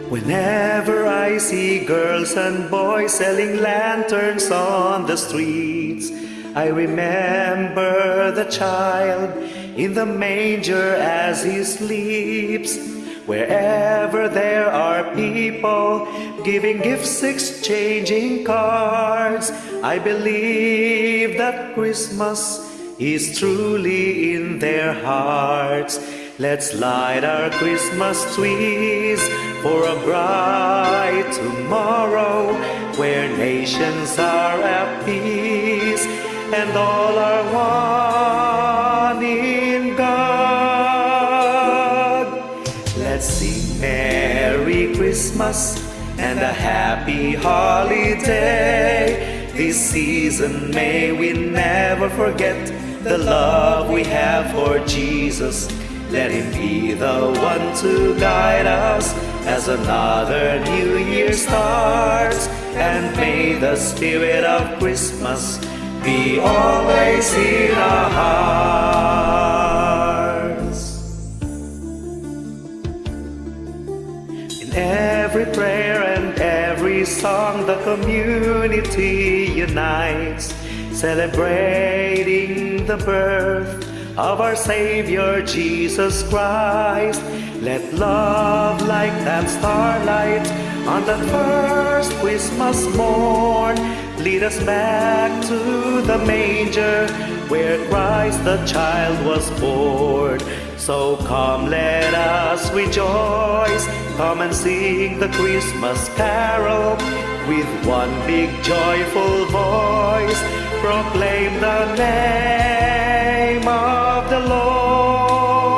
Whenever I see girls and boys selling lanterns on the streets, I remember the child in the manger as he sleeps. Wherever there are people giving gifts, exchanging cards, I believe that Christmas is truly in their hearts. Let's light our Christmas trees for a bright tomorrow, where nations are at peace and all are one in God. Let's sing Merry Christmas and a Happy Holiday. This season may we never forget the love we have for Jesus. Let Him be the one to guide us as another new year starts. And may the spirit of Christmas be always in our hearts. In every prayer and every song, the community unites, celebrating the birth of our Savior Jesus Christ. Let love like that starlight on that first Christmas morn lead us back to the manger where Christ the child was born. So come, let us rejoice, come and sing the Christmas carol with one big joyful voice. Proclaim the name of the Lord.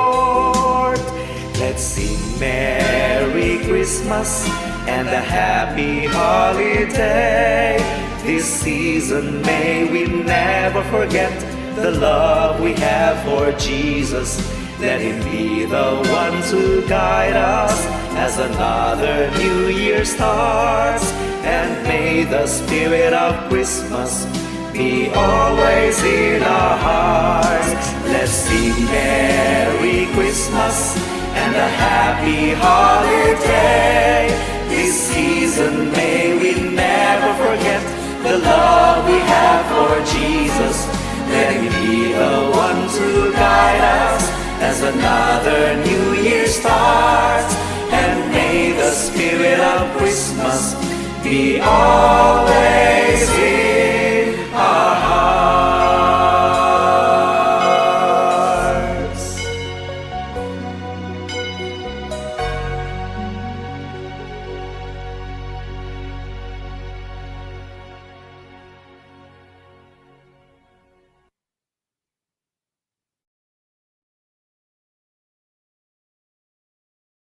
Let's sing Merry Christmas and a Happy Holiday. This season may we never forget the love we have for Jesus. Let Him be the one to guide us as another new year starts. And may the spirit of Christmas be always in our hearts. Let's sing Merry Christmas and a Happy Holiday. This season may we never forget the love we have for Jesus. Let Him be the one to guide us as another new year starts. And may the spirit of Christmas be always